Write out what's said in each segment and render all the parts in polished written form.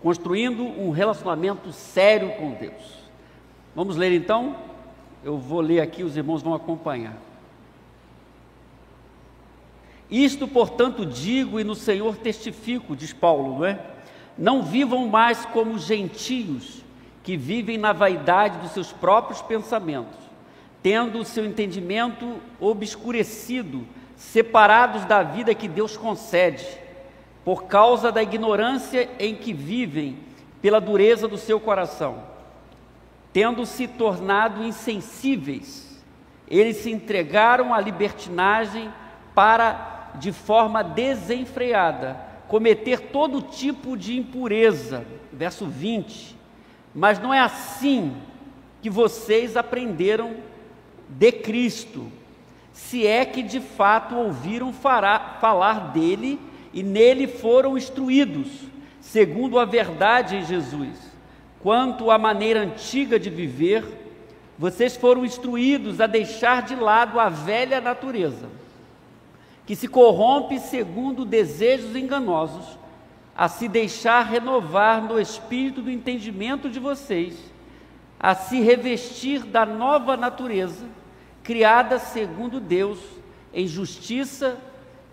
construindo um relacionamento sério com Deus. Vamos ler então? Eu vou ler aqui, os irmãos vão acompanhar. Isto, portanto, digo e no Senhor testifico, diz Paulo, não é? Não vivam mais como gentios, que vivem na vaidade dos seus próprios pensamentos, tendo o seu entendimento obscurecido, separados da vida que Deus concede, por causa da ignorância em que vivem, pela dureza do seu coração. Tendo se tornado insensíveis, eles se entregaram à libertinagem para, de forma desenfreada, cometer todo tipo de impureza. Verso 20. Mas não é assim que vocês aprenderam de Cristo, se é que de fato ouviram falar dele e nele foram instruídos, segundo a verdade em Jesus. Quanto à maneira antiga de viver, vocês foram instruídos a deixar de lado a velha natureza, que se corrompe segundo desejos enganosos, a se deixar renovar no espírito do entendimento de vocês, a se revestir da nova natureza, criada segundo Deus, em justiça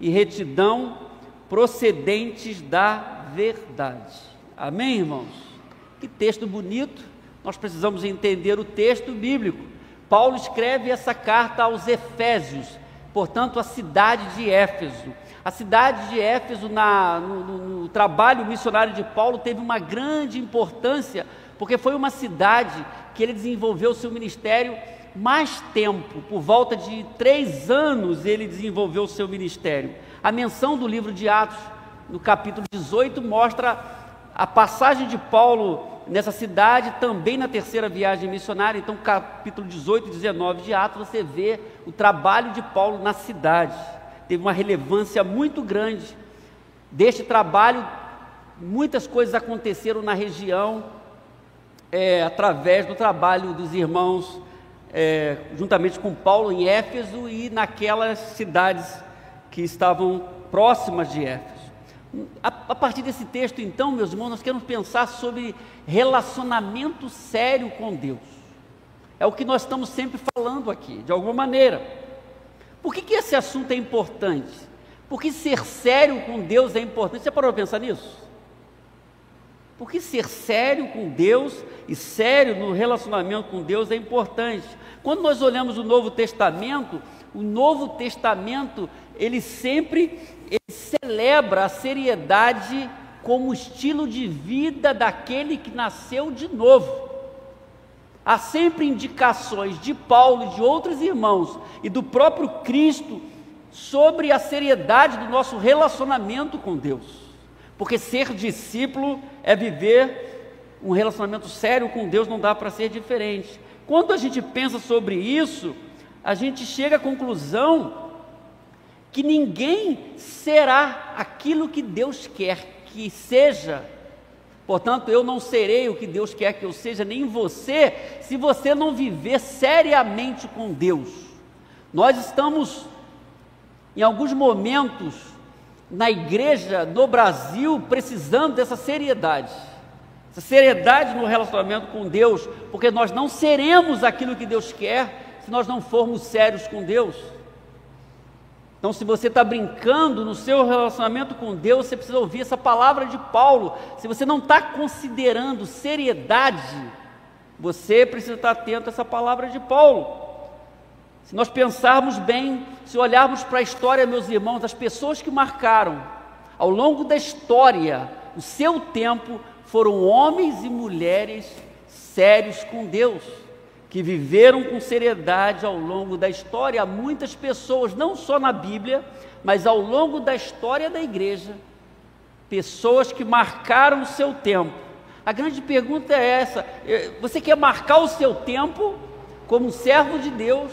e retidão, procedentes da verdade. Amém, irmãos? Que texto bonito. Nós precisamos entender o texto bíblico. Paulo escreve essa carta aos Efésios, portanto, a cidade de Éfeso. A cidade de Éfeso, no trabalho missionário de Paulo, teve uma grande importância, porque foi uma cidade que ele desenvolveu o seu ministério mais tempo. Por volta de 3 anos ele desenvolveu o seu ministério. A menção do livro de Atos, no capítulo 18, mostra a passagem de Paulo nessa cidade, também na terceira viagem missionária. Então, capítulo 18 e 19 de Atos, você vê o trabalho de Paulo na cidade. Teve uma relevância muito grande. Deste trabalho, muitas coisas aconteceram na região, através do trabalho dos irmãos, juntamente com Paulo em Éfeso e naquelas cidades que estavam próximas de Éfeso. A partir desse texto, então, meus irmãos, nós queremos pensar sobre relacionamento sério com Deus. É o que nós estamos sempre falando aqui, de alguma maneira. Por que esse assunto é importante? Por que ser sério com Deus é importante? Você parou para pensar nisso? Por que ser sério com Deus e sério no relacionamento com Deus é importante? Quando nós olhamos o Novo Testamento, ele celebra a seriedade como estilo de vida daquele que nasceu de novo. Há sempre indicações de Paulo e de outros irmãos e do próprio Cristo sobre a seriedade do nosso relacionamento com Deus, porque ser discípulo é viver um relacionamento sério com Deus, não dá para ser diferente. Quando a gente pensa sobre isso, a gente chega à conclusão que ninguém será aquilo que Deus quer que seja. Portanto, eu não serei o que Deus quer que eu seja, nem você, se você não viver seriamente com Deus. Nós estamos, em alguns momentos, na igreja, no Brasil, precisando dessa seriedade. Essa seriedade no relacionamento com Deus, porque nós não seremos aquilo que Deus quer, se nós não formos sérios com Deus. Então, se você está brincando no seu relacionamento com Deus, você precisa ouvir essa palavra de Paulo. Se você não está considerando seriedade, você precisa estar atento a essa palavra de Paulo. Se nós pensarmos bem, se olharmos para a história, meus irmãos, as pessoas que marcaram ao longo da história o seu tempo foram homens e mulheres sérios com Deus, que viveram com seriedade ao longo da história. Há muitas pessoas, não só na Bíblia, mas ao longo da história da igreja, pessoas que marcaram o seu tempo. A grande pergunta é essa: você quer marcar o seu tempo como um servo de Deus?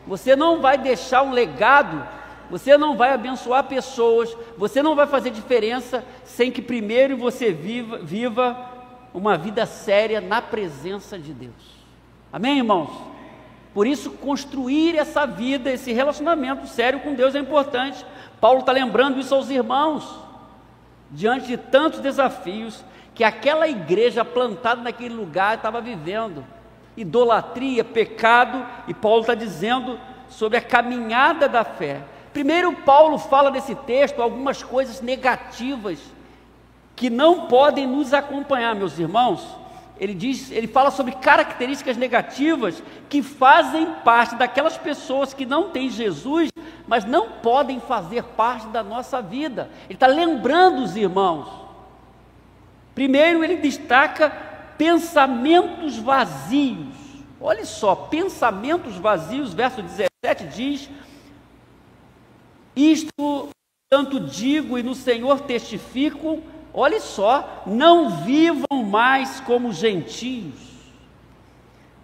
Você não vai deixar um legado, você não vai abençoar pessoas, você não vai fazer diferença sem que primeiro você viva uma vida séria na presença de Deus. Amém, irmãos? Por isso, construir essa vida, esse relacionamento sério com Deus é importante. Paulo está lembrando isso aos irmãos, diante de tantos desafios que aquela igreja plantada naquele lugar estava vivendo. Idolatria, pecado, e Paulo está dizendo sobre a caminhada da fé. Primeiro, Paulo fala nesse texto algumas coisas negativas que não podem nos acompanhar, meus irmãos. Ele fala sobre características negativas que fazem parte daquelas pessoas que não têm Jesus, mas não podem fazer parte da nossa vida. Ele está lembrando os irmãos. Primeiro, ele destaca pensamentos vazios. Olha só, pensamentos vazios, verso 17 diz: isto tanto digo e no Senhor testifico, olha só, não vivam mais como gentios,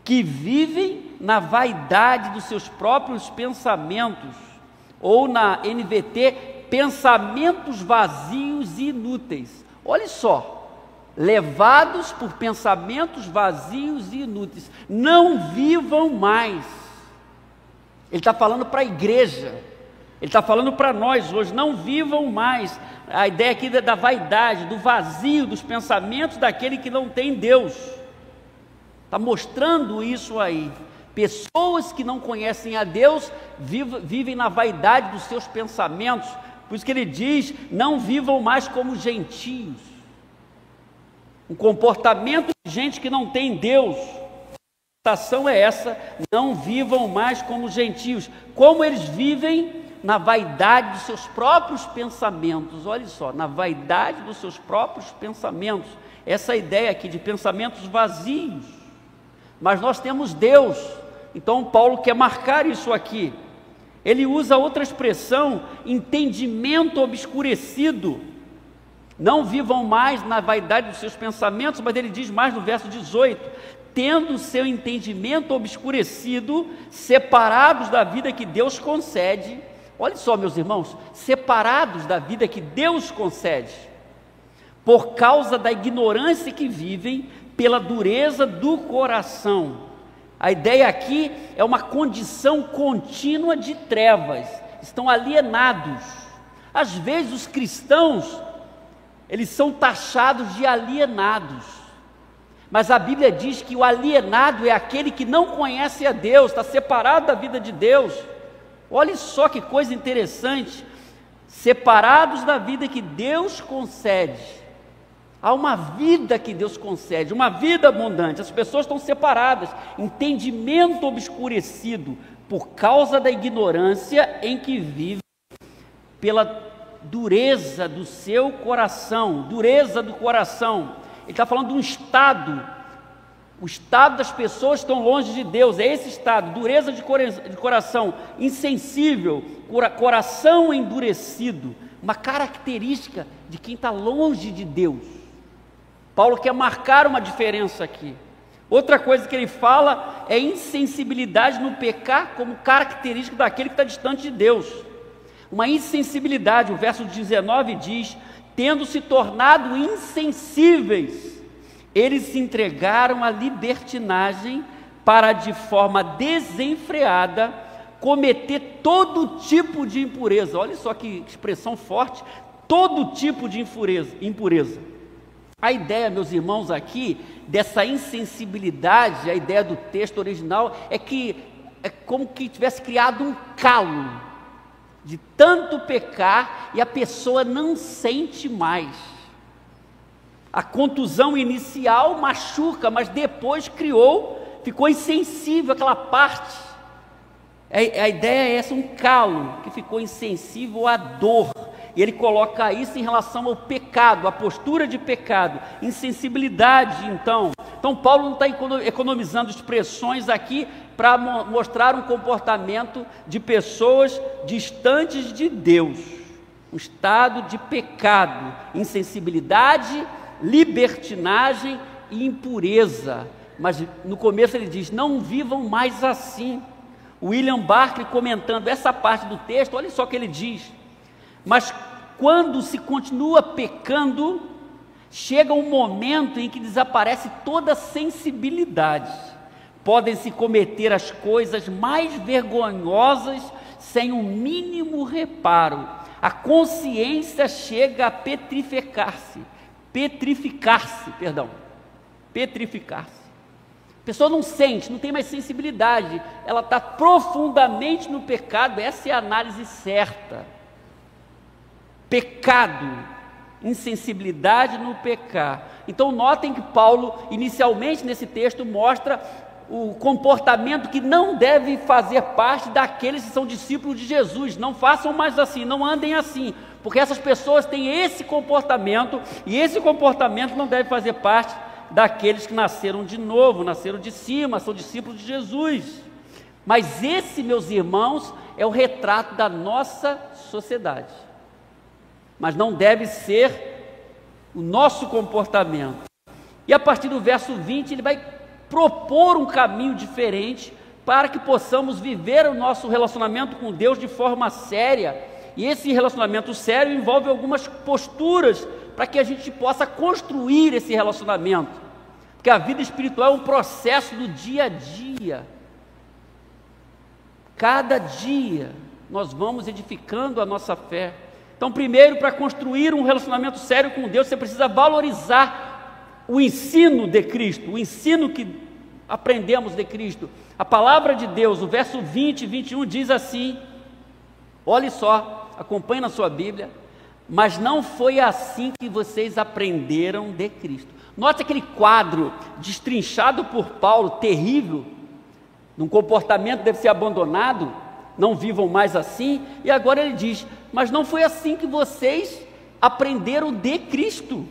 que vivem na vaidade dos seus próprios pensamentos, ou na NVT, pensamentos vazios e inúteis. Olha só, levados por pensamentos vazios e inúteis, não vivam mais. Ele está falando para a igreja, ele está falando para nós hoje, não vivam mais. A ideia aqui da vaidade, do vazio, dos pensamentos daquele que não tem Deus. Está mostrando isso aí. Pessoas que não conhecem a Deus vivem na vaidade dos seus pensamentos. Por isso que ele diz: não vivam mais como gentios. Um comportamento de gente que não tem Deus. A citação é essa: não vivam mais como gentios. Como eles vivem? Na vaidade dos seus próprios pensamentos. Olha só, na vaidade dos seus próprios pensamentos. Essa ideia aqui de pensamentos vazios. Mas nós temos Deus. Então Paulo quer marcar isso aqui. Ele usa outra expressão: entendimento obscurecido. Não vivam mais na vaidade dos seus pensamentos, mas ele diz mais no verso 18: tendo seu entendimento obscurecido, separados da vida que Deus concede. Olha só, meus irmãos, separados da vida que Deus concede, por causa da ignorância que vivem, pela dureza do coração. A ideia aqui é uma condição contínua de trevas, estão alienados. Às vezes os cristãos, eles são taxados de alienados, mas a Bíblia diz que o alienado é aquele que não conhece a Deus, está separado da vida de Deus. Olha só que coisa interessante, separados da vida que Deus concede. Há uma vida que Deus concede, uma vida abundante. As pessoas estão separadas, entendimento obscurecido, por causa da ignorância em que vivem, pela dureza do seu coração, dureza do coração. Ele está falando de um estado, o estado das pessoas que estão longe de Deus, é esse estado, dureza de coração, insensível, coração endurecido, uma característica de quem está longe de Deus. Paulo quer marcar uma diferença aqui. Outra coisa que ele fala é insensibilidade no pecar como característica daquele que está distante de Deus. Uma insensibilidade, o verso 19 diz: tendo se tornado insensíveis, eles se entregaram à libertinagem para, de forma desenfreada, cometer todo tipo de impureza. Olha só que expressão forte, todo tipo de impureza. A ideia, meus irmãos, aqui, dessa insensibilidade, a ideia do texto original, é que é como que tivesse criado um calo, de tanto pecar, e a pessoa não sente mais. A contusão inicial machuca, mas depois ficou insensível aquela parte. A ideia é essa, um calo, que ficou insensível à dor. E ele coloca isso em relação ao pecado, a postura de pecado, insensibilidade, então. Então Paulo não está economizando expressões aqui para mostrar um comportamento de pessoas distantes de Deus. Um estado de pecado, insensibilidade, libertinagem e impureza. Mas no começo ele diz: não vivam mais assim. William Barclay, comentando essa parte do texto, olha só o que ele diz: mas quando se continua pecando, chega um momento em que desaparece toda sensibilidade. Podem-se cometer as coisas mais vergonhosas sem o mínimo reparo. A consciência chega a petrificar-se. petrificar-se. A pessoa não sente, não tem mais sensibilidade, ela está profundamente no pecado. Essa é a análise certa. Pecado, insensibilidade no pecar. Então notem que Paulo, inicialmente nesse texto, mostra o comportamento que não deve fazer parte daqueles que são discípulos de Jesus. Não façam mais assim, não andem assim, porque essas pessoas têm esse comportamento, e esse comportamento não deve fazer parte daqueles que nasceram de novo, nasceram de cima, são discípulos de Jesus. Mas esse, meus irmãos, é o retrato da nossa sociedade, mas não deve ser o nosso comportamento. E a partir do verso 20, ele vai propor um caminho diferente para que possamos viver o nosso relacionamento com Deus de forma séria. E esse relacionamento sério envolve algumas posturas para que a gente possa construir esse relacionamento, porque a vida espiritual é um processo do dia a dia. Cada dia nós vamos edificando a nossa fé. Então, primeiro, para construir um relacionamento sério com Deus, você precisa valorizar o ensino de Cristo, o ensino que aprendemos de Cristo. A palavra de Deus, o verso 20 e 21 diz assim, olhe só, acompanhe na sua Bíblia: mas não foi assim que vocês aprenderam de Cristo. Note aquele quadro destrinchado por Paulo, terrível, num comportamento que deve ser abandonado, não vivam mais assim, e agora ele diz, mas não foi assim que vocês aprenderam de Cristo.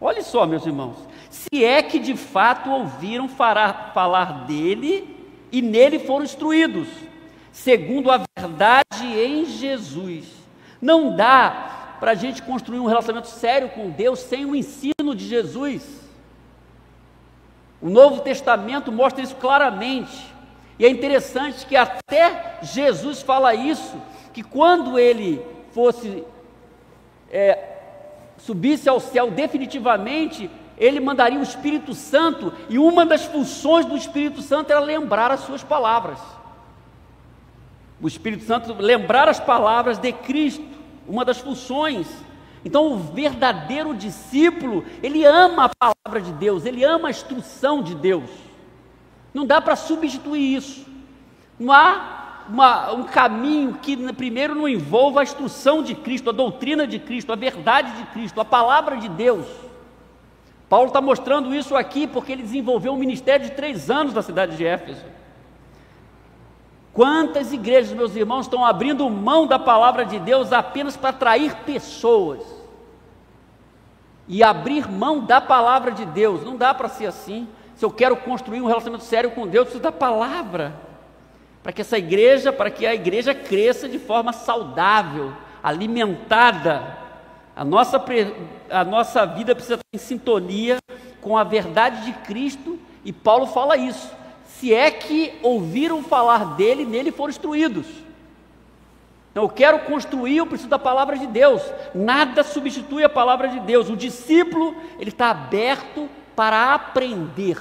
Olha só, meus irmãos, se é que de fato ouviram falar dele e nele foram instruídos, segundo a verdade em Jesus. Não dá para a gente construir um relacionamento sério com Deus sem o ensino de Jesus. O Novo Testamento mostra isso claramente, e é interessante que até Jesus fala isso, que quando ele fosse subisse ao céu definitivamente, ele mandaria o Espírito Santo, e uma das funções do Espírito Santo era lembrar as suas palavras. O Espírito Santo lembrar as palavras de Cristo, uma das funções. Então o verdadeiro discípulo, ele ama a palavra de Deus, ele ama a instrução de Deus. Não dá para substituir isso. Não há um caminho que primeiro não envolva a instrução de Cristo, a doutrina de Cristo, a verdade de Cristo, a palavra de Deus. Paulo está mostrando isso aqui porque ele desenvolveu um ministério de 3 anos na cidade de Éfeso. Quantas igrejas, meus irmãos, estão abrindo mão da palavra de Deus apenas para atrair pessoas, e abrir mão da palavra de Deus? Não dá para ser assim. Se eu quero construir um relacionamento sério com Deus, eu preciso da palavra, para que a igreja cresça de forma saudável, alimentada. A nossa vida precisa estar em sintonia com a verdade de Cristo, e Paulo fala isso. Se é que ouviram falar dele, nele foram instruídos. Então, eu quero construir, eu preciso da palavra de Deus. Nada substitui a palavra de Deus. O discípulo, ele está aberto para aprender.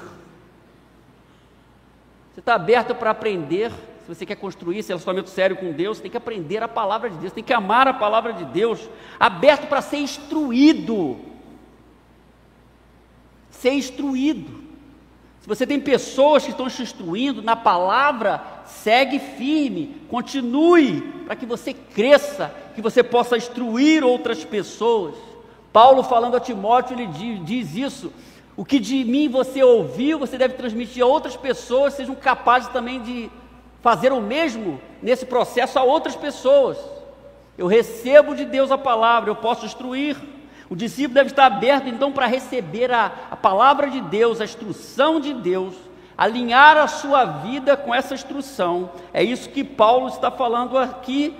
Você está aberto para aprender? Se você quer construir esse relacionamento sério com Deus, tem que aprender a palavra de Deus, tem que amar a palavra de Deus, aberto para ser instruído. Ser instruído. Se você tem pessoas que estão te instruindo na palavra, segue firme, continue, para que você cresça, que você possa instruir outras pessoas. Paulo, falando a Timóteo, ele diz isso: o que de mim você ouviu, você deve transmitir a outras pessoas, sejam capazes também de fazer o mesmo nesse processo a outras pessoas. Eu recebo de Deus a palavra, eu posso instruir. O discípulo deve estar aberto então para receber a palavra de Deus, a instrução de Deus, alinhar a sua vida com essa instrução. É isso que Paulo está falando aqui,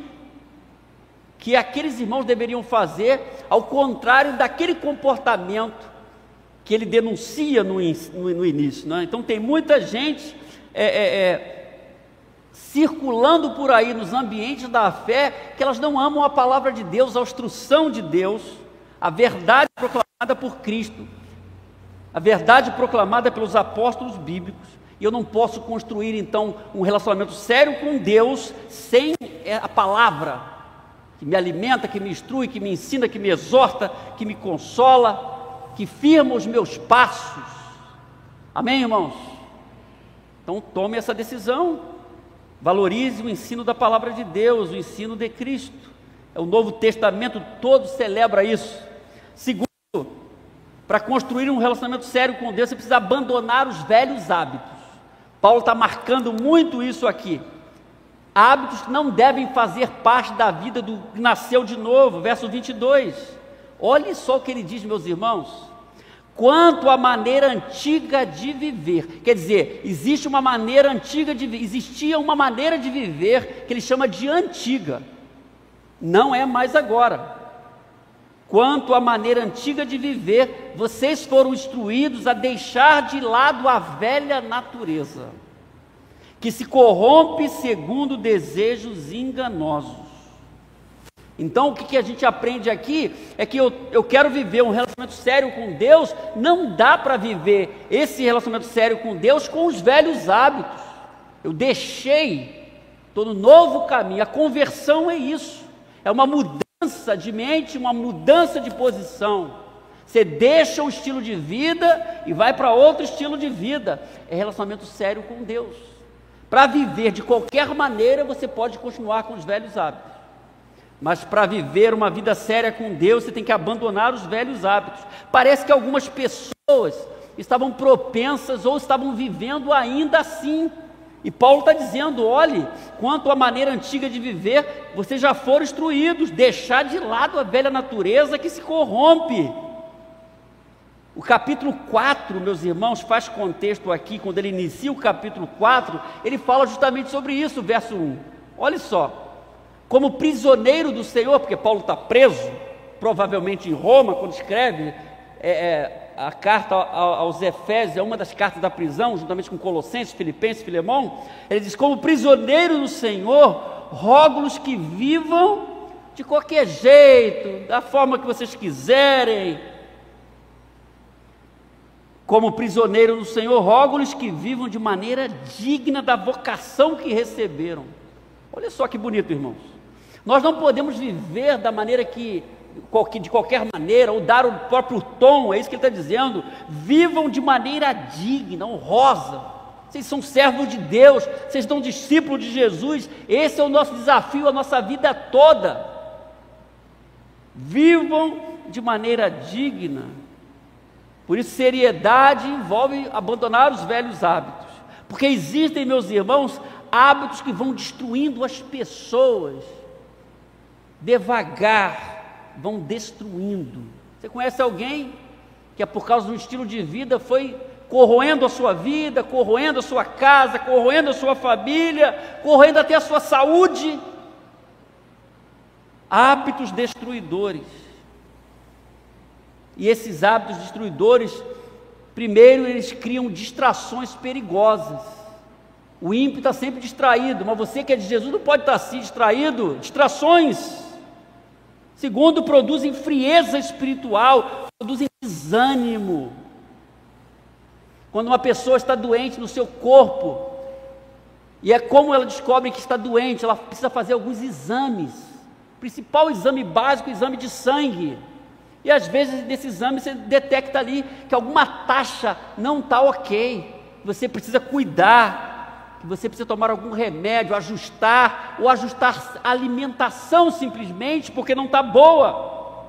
que aqueles irmãos deveriam fazer, ao contrário daquele comportamento que ele denuncia no início, né? Então tem muita gente circulando por aí nos ambientes da fé, que elas não amam a palavra de Deus, a instrução de Deus, a verdade proclamada por Cristo, a verdade proclamada pelos apóstolos bíblicos. E eu não posso construir então um relacionamento sério com Deus sem a palavra que me alimenta, que me instrui, que me ensina, que me exorta, que me consola. que firma os meus passos. Amém, irmãos? Então tome essa decisão, valorize o ensino da palavra de Deus, o ensino de Cristo. O Novo Testamento todo celebra isso. Segundo, para construir um relacionamento sério com Deus, você precisa abandonar os velhos hábitos. Paulo está marcando muito isso aqui. Hábitos que não devem fazer parte da vida do que nasceu de novo, verso 22. Olhe só o que ele diz, meus irmãos. Quanto à maneira antiga de viver, quer dizer, existia uma maneira de viver que ele chama de antiga, não é mais agora. Quanto à maneira antiga de viver, vocês foram instruídos a deixar de lado a velha natureza, que se corrompe segundo desejos enganosos. Então o que a gente aprende aqui é que eu quero viver um relacionamento sério com Deus. Não dá para viver esse relacionamento sério com Deus com os velhos hábitos. Eu deixei, estou no novo caminho. A conversão é isso, é uma mudança de mente, uma mudança de posição. Você deixa o estilo de vida e vai para outro estilo de vida. É relacionamento sério com Deus. Para viver de qualquer maneira, você pode continuar com os velhos hábitos. Mas para viver uma vida séria com Deus, você tem que abandonar os velhos hábitos. Parece que algumas pessoas estavam propensas ou estavam vivendo ainda assim. E Paulo está dizendo, olhe, quanto à maneira antiga de viver, vocês já foram instruídos, deixar de lado a velha natureza que se corrompe. O capítulo 4, meus irmãos, faz contexto aqui, quando ele inicia o capítulo 4, ele fala justamente sobre isso, verso 1. Olha só. Como prisioneiro do Senhor, porque Paulo está preso, provavelmente em Roma, quando escreve a carta aos Efésios, é uma das cartas da prisão, juntamente com Colossenses, Filipenses, Filemão. Ele diz, como prisioneiro do Senhor, rogo-lhes que vivam de qualquer jeito, da forma que vocês quiserem. Como prisioneiro do Senhor, rogo-lhes que vivam de maneira digna da vocação que receberam. Olha só que bonito, irmãos. Nós não podemos viver da maneira de qualquer maneira, ou dar o próprio tom, é isso que ele está dizendo. Vivam de maneira digna, honrosa. Vocês são servos de Deus, vocês são discípulos de Jesus. Esse é o nosso desafio, a nossa vida toda. Vivam de maneira digna. Por isso, seriedade envolve abandonar os velhos hábitos. Porque existem, meus irmãos, hábitos que vão destruindo as pessoas. Devagar, vão destruindo. Você conhece alguém que por causa do estilo de vida foi corroendo a sua vida, corroendo a sua casa, corroendo a sua família, corroendo até a sua saúde? Hábitos destruidores. E esses hábitos destruidores, primeiro eles criam distrações perigosas. O ímpio está sempre distraído, mas você que é de Jesus não pode estar assim distraído. Distrações. Segundo, produzem frieza espiritual, produzem desânimo. Quando uma pessoa está doente no seu corpo, e é como ela descobre que está doente, ela precisa fazer alguns exames. O principal exame básico é o exame de sangue. E às vezes nesse exame você detecta ali que alguma taxa não está ok. Você precisa cuidar. Você precisa tomar algum remédio, ajustar a alimentação simplesmente porque não está boa.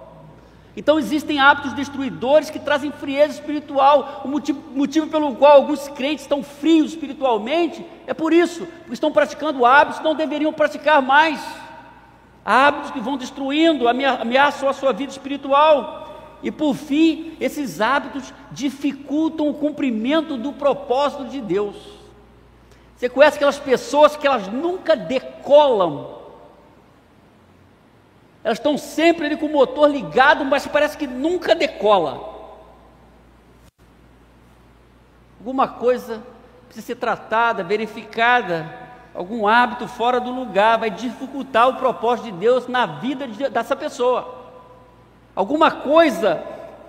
Então existem hábitos destruidores que trazem frieza espiritual. O motivo pelo qual alguns crentes estão frios espiritualmente é por isso, porque estão praticando hábitos que não deveriam praticar mais. Hábitos que vão destruindo, ameaçam a sua vida espiritual. E por fim, esses hábitos dificultam o cumprimento do propósito de Deus. Você conhece aquelas pessoas que elas nunca decolam? Elas estão sempre ali com o motor ligado, mas parece que nunca decola. Alguma coisa precisa ser tratada, verificada. Algum hábito fora do lugar vai dificultar o propósito de Deus na vida dessa pessoa. Alguma coisa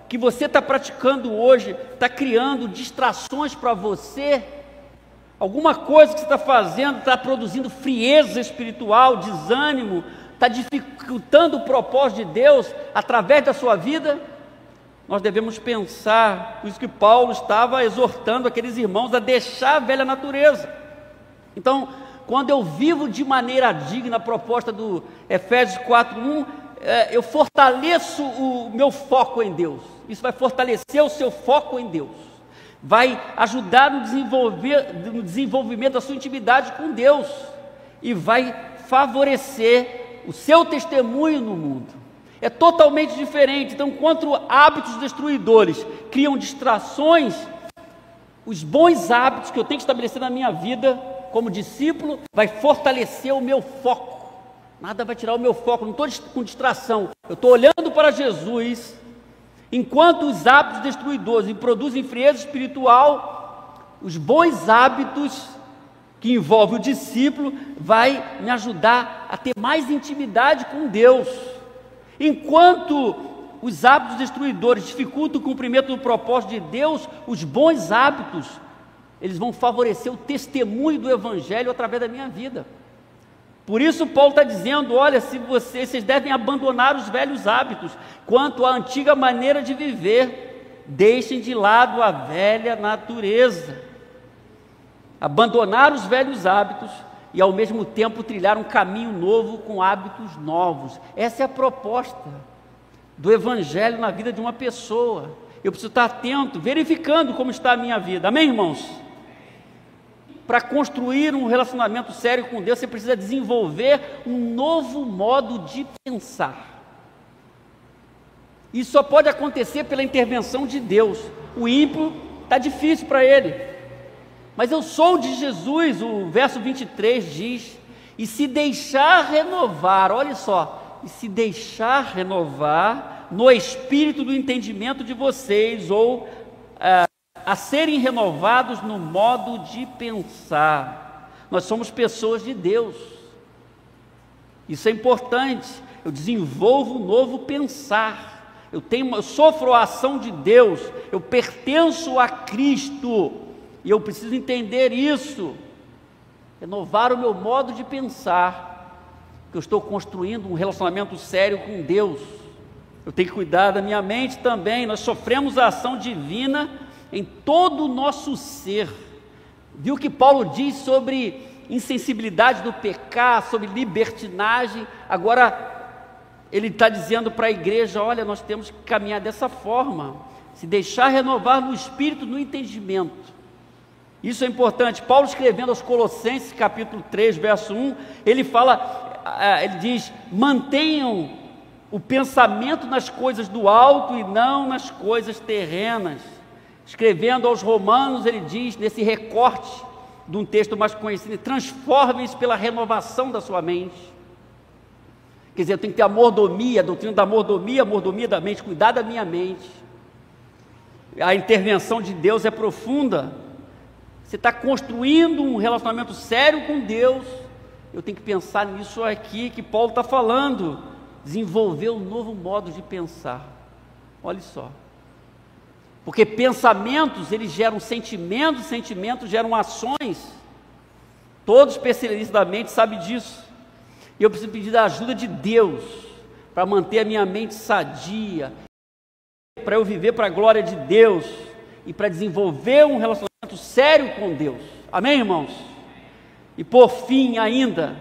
que você está praticando hoje está criando distrações para você. Alguma coisa que você está fazendo está produzindo frieza espiritual, desânimo, está dificultando o propósito de Deus através da sua vida. nós devemos pensar, por isso que Paulo estava exortando aqueles irmãos a deixar a velha natureza. Então, quando eu vivo de maneira digna a proposta do Efésios 4:1, eu fortaleço o meu foco em Deus. Isso vai fortalecer o seu foco em Deus, vai ajudar no desenvolvimento da sua intimidade com Deus e vai favorecer o seu testemunho no mundo. É totalmente diferente. Então, enquanto hábitos destruidores criam distrações, os bons hábitos que eu tenho que estabelecer na minha vida como discípulo vai fortalecer o meu foco. Nada vai tirar o meu foco, não estou com distração, eu estou olhando para Jesus. Enquanto os hábitos destruidores produzem frieza espiritual, os bons hábitos que envolvem o discípulo vai me ajudar a ter mais intimidade com Deus. Enquanto os hábitos destruidores dificultam o cumprimento do propósito de Deus, os bons hábitos, eles vão favorecer o testemunho do Evangelho através da minha vida. Por isso Paulo está dizendo, olha, se vocês devem abandonar os velhos hábitos, quanto à antiga maneira de viver, deixem de lado a velha natureza. Abandonar os velhos hábitos e ao mesmo tempo trilhar um caminho novo com hábitos novos. Essa é a proposta do Evangelho na vida de uma pessoa. Eu preciso estar atento, verificando como está a minha vida, amém, irmãos? Para construir um relacionamento sério com Deus, você precisa desenvolver um novo modo de pensar. Isso só pode acontecer pela intervenção de Deus. O ímpio está difícil para ele, mas eu sou de Jesus. O verso 23 diz: e se deixar renovar, olha só, e se deixar renovar no espírito do entendimento de vocês, ou a serem renovados no modo de pensar. Nós somos pessoas de Deus, isso é importante. Eu desenvolvo um novo pensar, eu sofro a ação de Deus, eu pertenço a Cristo, e eu preciso entender isso, renovar o meu modo de pensar, que eu estou construindo um relacionamento sério com Deus. Eu tenho que cuidar da minha mente também. Nós sofremos a ação divina em todo o nosso ser. Viu o que Paulo diz sobre insensibilidade do pecado, sobre libertinagem? Agora ele está dizendo para a igreja, olha, nós temos que caminhar dessa forma, se deixar renovar no espírito, no entendimento. Isso é importante. Paulo, escrevendo aos Colossenses, capítulo 3, verso 1, ele diz, mantenham o pensamento nas coisas do alto e não nas coisas terrenas. Escrevendo aos Romanos, ele diz, nesse recorte de um texto mais conhecido, transformem-se pela renovação da sua mente. Quer dizer, eu tenho que ter a mordomia, a doutrina da mordomia, a mordomia da mente, cuidar da minha mente. A intervenção de Deus é profunda. Você está construindo um relacionamento sério com Deus, eu tenho que pensar nisso aqui que Paulo está falando, desenvolver um novo modo de pensar. Olha só. Porque pensamentos, eles geram sentimentos, sentimentos geram ações. Todos os especialistas da mente sabem disso. E eu preciso pedir a ajuda de Deus para manter a minha mente sadia, para eu viver para a glória de Deus e para desenvolver um relacionamento sério com Deus. Amém, irmãos? E por fim ainda,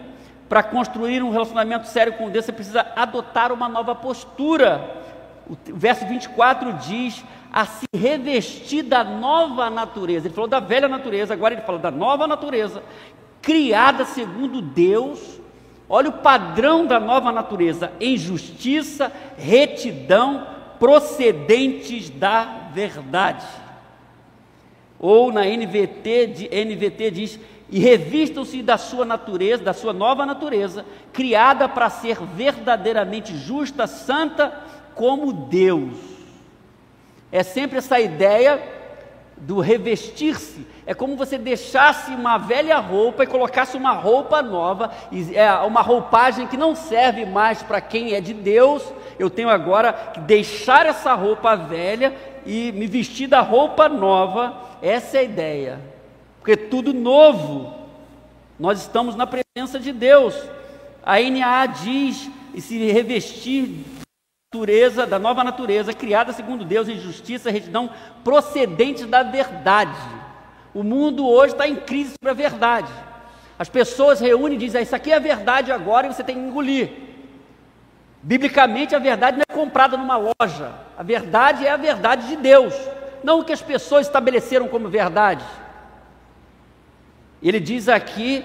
para construir um relacionamento sério com Deus, você precisa adotar uma nova postura. O verso 24 diz, a se revestir da nova natureza. Ele falou da velha natureza, agora ele fala da nova natureza, criada segundo Deus. Olha o padrão da nova natureza: em justiça, retidão, procedentes da verdade. Ou na NVT diz, e revistam-se da sua natureza, da sua nova natureza, criada para ser verdadeiramente justa, santa, como Deus. É sempre essa ideia do revestir-se. É como você deixasse uma velha roupa e colocasse uma roupa nova, é uma roupagem que não serve mais para quem é de Deus. Eu tenho agora que deixar essa roupa velha e me vestir da roupa nova. Essa é a ideia, porque tudo novo, nós estamos na presença de Deus. A NAA diz, e se revestir da nova natureza, criada segundo Deus em justiça e retidão, procedentes da verdade. O mundo hoje está em crise para a verdade. As pessoas reúnem e dizem, isso aqui é a verdade agora e você tem que engolir. Biblicamente a verdade não é comprada numa loja, a verdade é a verdade de Deus, não o que as pessoas estabeleceram como verdade. Ele diz aqui,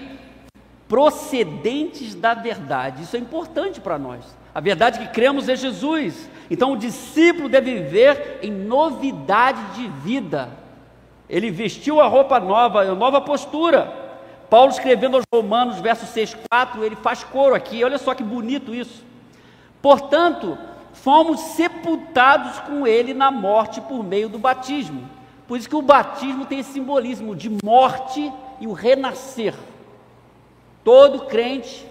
procedentes da verdade, isso é importante para nós. A verdade que cremos é Jesus. Então o discípulo deve viver em novidade de vida. Ele vestiu a roupa nova, a nova postura. Paulo escrevendo aos Romanos, verso 6,4, ele faz coro aqui, olha só que bonito isso. Portanto, fomos sepultados com ele na morte por meio do batismo. Por isso que o batismo tem esse simbolismo de morte e o renascer. Todo crente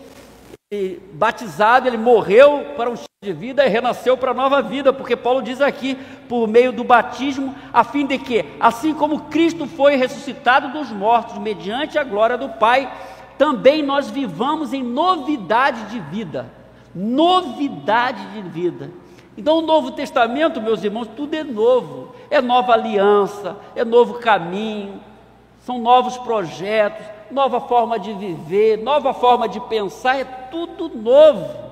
batizado, ele morreu para um estilo de vida e renasceu para a nova vida, porque Paulo diz aqui, por meio do batismo, a fim de que, assim como Cristo foi ressuscitado dos mortos, mediante a glória do Pai, também nós vivamos em novidade de vida. Novidade de vida. Então o Novo Testamento, meus irmãos, tudo é novo, é nova aliança, é novo caminho, são novos projetos, nova forma de viver, nova forma de pensar, é tudo novo.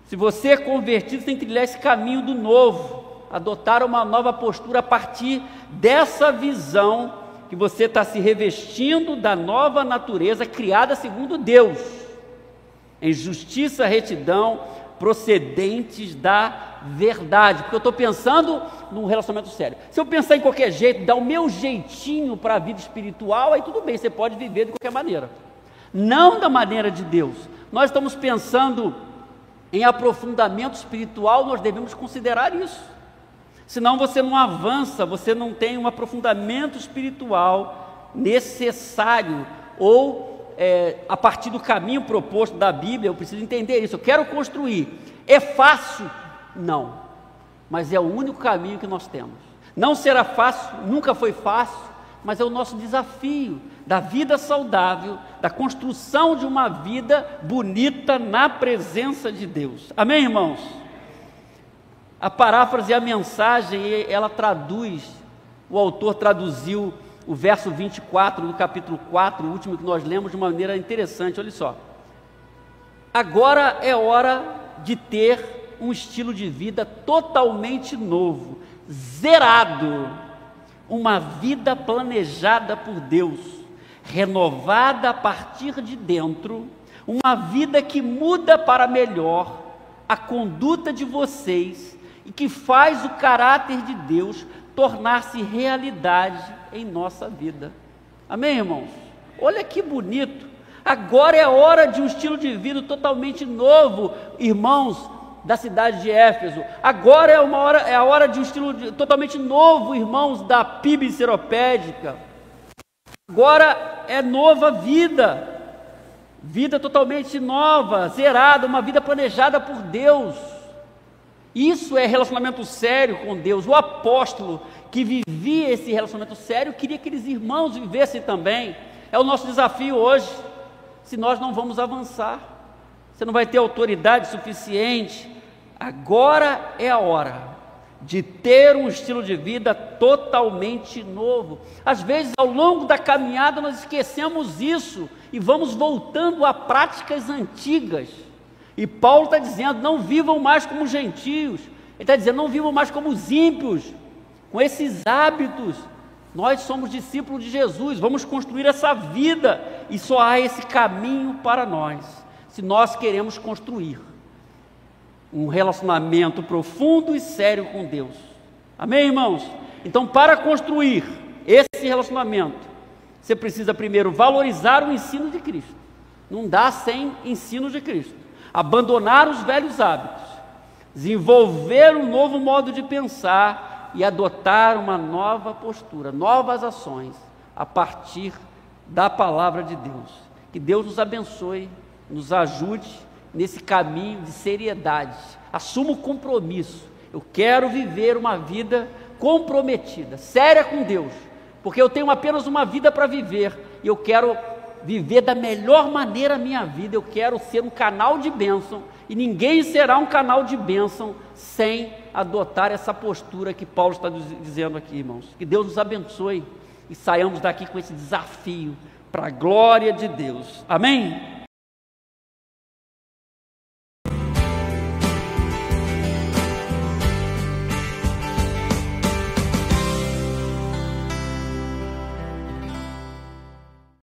Se você é convertido, você tem que trilhar esse caminho do novo, adotar uma nova postura a partir dessa visão que você está se revestindo da nova natureza criada segundo Deus, em justiça, retidão, procedentes da verdade, porque eu estou pensando num relacionamento sério. Se eu pensar em qualquer jeito, dar o meu jeitinho para a vida espiritual, aí tudo bem, você pode viver de qualquer maneira, não da maneira de Deus. Nós estamos pensando em aprofundamento espiritual, nós devemos considerar isso, senão você não avança, você não tem um aprofundamento espiritual necessário, ou a partir do caminho proposto da Bíblia. Eu preciso entender isso, eu quero construir. É fácil? Não, mas é o único caminho que nós temos. Não será fácil, nunca foi fácil, mas é o nosso desafio da vida saudável, da construção de uma vida bonita na presença de Deus. Amém, irmãos? A paráfrase, a mensagem, ela traduz, o autor traduziu o verso 24 do capítulo 4, o último que nós lemos, de uma maneira interessante. Olha só: agora é hora de ter um estilo de vida totalmente novo, zerado, uma vida planejada por Deus, renovada a partir de dentro, uma vida que muda para melhor a conduta de vocês e que faz o caráter de Deus tornar-se realidade em nossa vida. Amém, irmãos? Olha que bonito. Agora é a hora de um estilo de vida totalmente novo, irmãos da cidade de Éfeso. Agora é a hora de um estilo totalmente novo, irmãos da PIB seropédica. Agora é nova vida, vida totalmente nova, zerada, uma vida planejada por Deus. Isso é relacionamento sério com Deus. O apóstolo que vivia esse relacionamento sério queria que aqueles irmãos vivessem também. É o nosso desafio hoje. Se nós não vamos avançar, você não vai ter autoridade suficiente. Agora é a hora de ter um estilo de vida totalmente novo. Às vezes, ao longo da caminhada, nós esquecemos isso e vamos voltando a práticas antigas. E Paulo está dizendo, não vivam mais como gentios. Ele está dizendo, não vivam mais como os ímpios, com esses hábitos. Nós somos discípulos de Jesus, vamos construir essa vida, e só há esse caminho para nós, se nós queremos construir um relacionamento profundo e sério com Deus. Amém, irmãos? Então, para construir esse relacionamento, você precisa primeiro valorizar o ensino de Cristo. Não dá sem ensino de Cristo. Abandonar os velhos hábitos, desenvolver um novo modo de pensar e adotar uma nova postura, novas ações a partir da palavra de Deus. Que Deus nos abençoe, nos ajude nesse caminho de seriedade. Assuma o compromisso. Eu quero viver uma vida comprometida, séria com Deus, porque eu tenho apenas uma vida para viver e eu quero viver da melhor maneira a minha vida, eu quero ser um canal de bênção, e ninguém será um canal de bênção sem adotar essa postura que Paulo está dizendo aqui, irmãos. Que Deus nos abençoe e saiamos daqui com esse desafio para a glória de Deus. Amém?